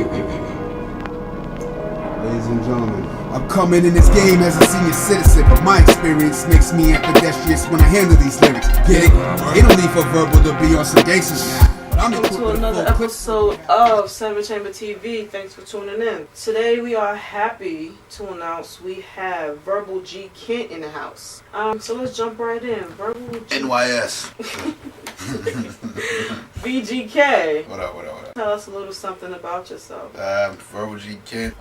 Ladies and gentlemen, I'm coming in this game as a senior citizen, but my experience makes me ambidextrous when I handle these lyrics. Get it? They don't need for verbal to be on some gangster shit. Welcome to another episode of Seven Chamber TV. Thanks for tuning in. Today we are happy to announce we have Verbal G Kent in the house. So let's jump right in. Verbal G NYS. VGK. What up? Tell us a little something about yourself. Verbal G Kent.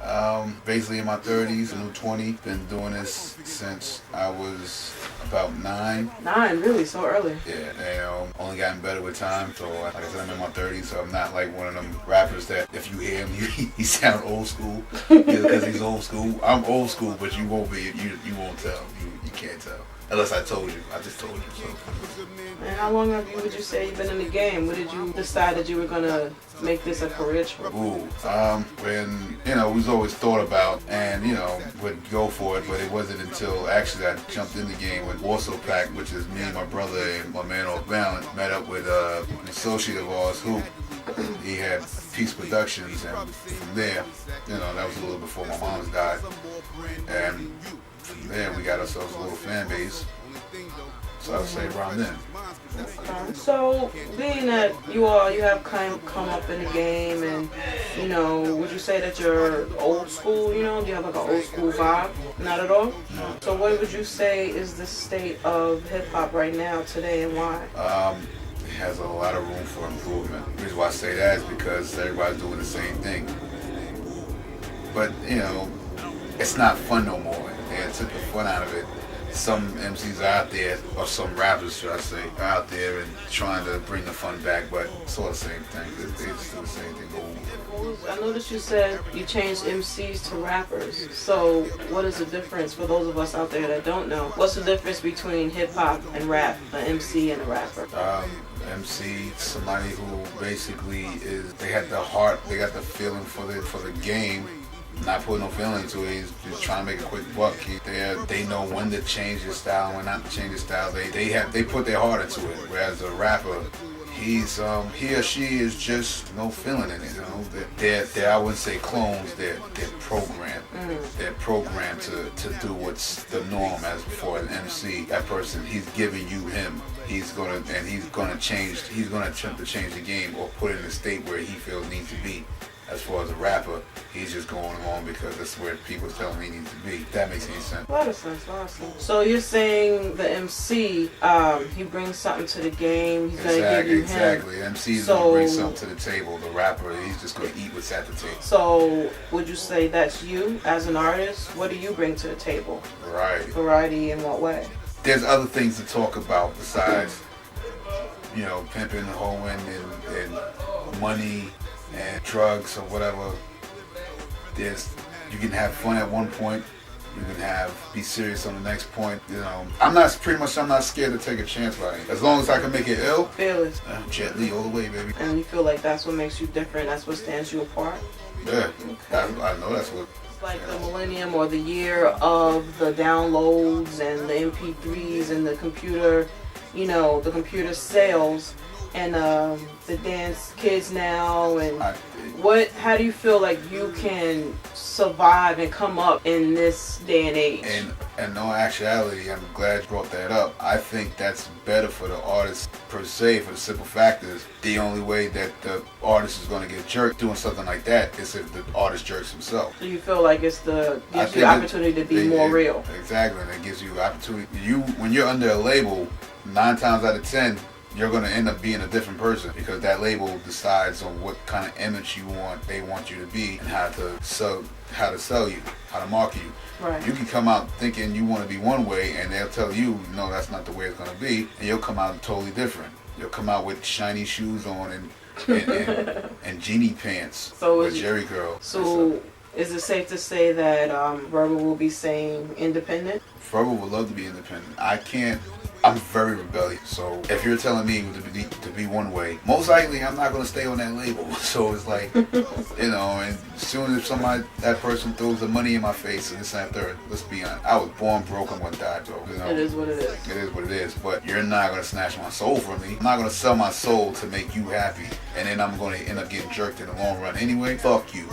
Basically in my 30s, new 20. Been doing this since I was about 9. 9, really? So early? Yeah, and only gotten better with time. So like I said, I'm in my 30s, so I'm not like one of them rappers that if you hear him, he sound old school. Because he's old school. I'm old school, but you won't be. You won't tell. You can't tell. Unless I told you. I just told you. So. And how long would you say you've been in the game? When did you decide that you were gonna make this a career choice? When we was always thought about and would go for it, but it wasn't until actually I jumped in the game with Warsaw Pack, which is me and my brother and my man Off Balance, met up with an associate of ours who he had Peace Productions, and from there, that was a little before my mom's died, and from there we got ourselves a little fan base. So I would say around then. So, being that you have come up in the game, and would you say that you're old school? Do you have like an old school vibe? Not at all. No. So, what would you say is the state of hip hop right now, today, and why? It has a lot of room for improvement. The reason why I say that is because everybody's doing the same thing. But it's not fun no more. They took the fun out of it. Some MCs are out there, or some rappers, should I say, are out there and trying to bring the fun back, but it's all the same thing. They just do the same thing over. I noticed you said you changed MCs to rappers. So, what is the difference for those of us out there that don't know? What's the difference between hip hop and rap, an MC and a rapper? MC, somebody who basically they had the heart, they got the feeling for the game. Not putting no feeling into it. He's just trying to make a quick buck. They know when to change his style and when not to change his style. They put their heart into it. Whereas a rapper, he or she is just no feeling in it. They're I wouldn't say clones. They're programmed. They're programmed to do what's the norm. As for an MC, that person, he's giving you him. He's gonna change. He's gonna attempt to change the game or put it in a state where he feels needs to be. As far as a rapper, he's just going along because that's where people tell him he needs to be. If that makes any sense. A lot of sense. So you're saying the MC, he brings something to the game. He's going to give you him. Exactly. The MC is going to bring something to the table. The rapper, he's just going to eat what's at the table. So would you say that's you as an artist? What do you bring to the table? Variety. Variety in what way? There's other things to talk about besides, pimping, hoeing, and money, and drugs or whatever. You can have fun at one point. You can be serious on the next point. I'm not scared to take a chance by it. As long as I can make it ill. Fearless. Jet Li all the way, baby. And you feel like that's what makes you different. That's what stands you apart. Yeah. Okay. I know that's what. It's like the millennium or the year of the downloads and the MP3s and the computer, the computer sales. And the dance kids now, and how do you feel like you can survive and come up in this day and age? And no actuality, I'm glad you brought that up. I think that's better for the artist per se, for the simple fact is the only way that the artist is going to get jerked doing something like that is if the artist jerks himself. So you feel like gives you the opportunity to be more real. Exactly, and it gives you opportunity. When you're under a label, 9 times out of 10, you're going to end up being a different person because that label decides on what kind of image they want you to be and how to sell you, how to market you. Right. You can come out thinking you want to be one way and they'll tell you, no, that's not the way it's going to be, and you'll come out totally different. You'll come out with shiny shoes on and genie pants or Jerry Curl. So Is it safe to say that Verbal will be saying independent? Verbal would love to be independent. I can't. I'm very rebellious. So if you're telling me to be one way, most likely I'm not going to stay on that label. So it's like, you know, and as soon as that person throws the money in my face and this and that third, let's be honest, I was born broke, I'm going to die broke. You know? It is what it is. It is what it is. But you're not going to snatch my soul from me. I'm not going to sell my soul to make you happy. And then I'm going to end up getting jerked in the long run anyway. Fuck you.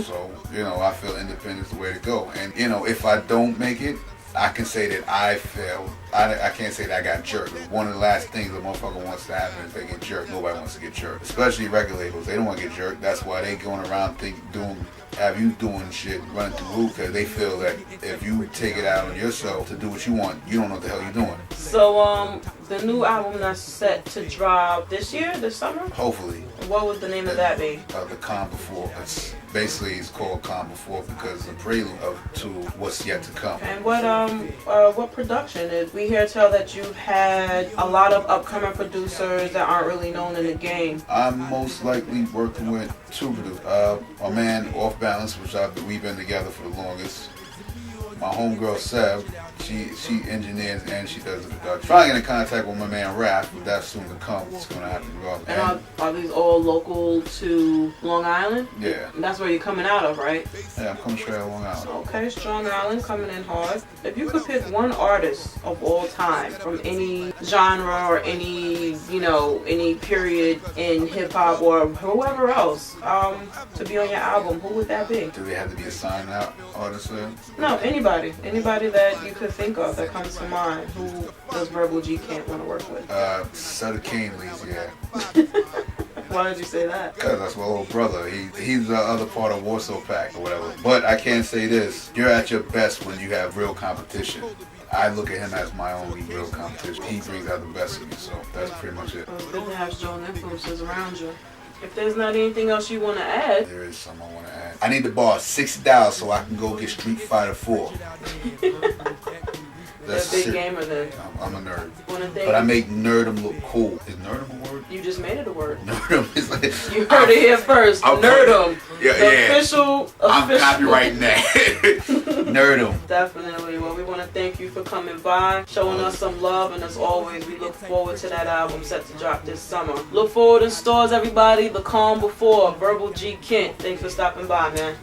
So, you know, I feel independence is the way to go. And, you know, if I don't make it, I can say that I failed. I can't say that I got jerked. One of the last things a motherfucker wants to happen is they get jerked. Nobody wants to get jerked. Especially record labels. They don't want to get jerked. That's why they going around have you doing shit, running through the roof, because they feel that if you take it out on yourself to do what you want, you don't know what the hell you're doing. So, the new album that's set to drop this summer? Hopefully. What would the name of that be? The Calm Before. It's called Calm Before because it's a prelude to what's yet to come. And what production is? We hear tell that you've had a lot of upcoming producers that aren't really known in the game. I'm most likely working with two producers. My man Off Balance, which we've been together for the longest. My homegirl Seb, she engineers and she does the production. Trying to get in contact with my man Raph, but that's soon to come. It's going to happen regardless. And are these all local to Long Island? Yeah. And that's where you're coming out of, right? Yeah, I'm coming straight out of Long Island. Okay, Strong Island coming in hard. If you could pick one artist of all time from any genre or any period in hip hop or whoever else to be on your album, who would that be? Do they have to be a signed out artist there? No, anybody that you could think of that comes to mind. Who does Verbal G can't want to work with? Sutter Kane leads, yeah. Why did you say that? Because that's my little brother. He's the other part of Warsaw Pact or whatever. But I can say this: you're at your best when you have real competition. I look at him as my only real competition. He brings out the best of me, so that's pretty much it. Well, it's good to have strong influences around you. If there's not anything else you want to add. There is something I want to add. I need to borrow $60 so I can go get Street Fighter 4. You're a big gamer then. I'm a nerd. But I make nerdum look cool. Is nerdum a word? You just made it a word. Nerdum is like... You heard it here first. Nerdum. Yeah. Official. I'm copywriting that. Nerdum. Definitely. Well, we want to thank you for coming by, showing us some love, and as always, we look forward to that album set to drop this summer. Look forward in stores, everybody. The Calm Before, Verbal G Kent. Thanks for stopping by, man.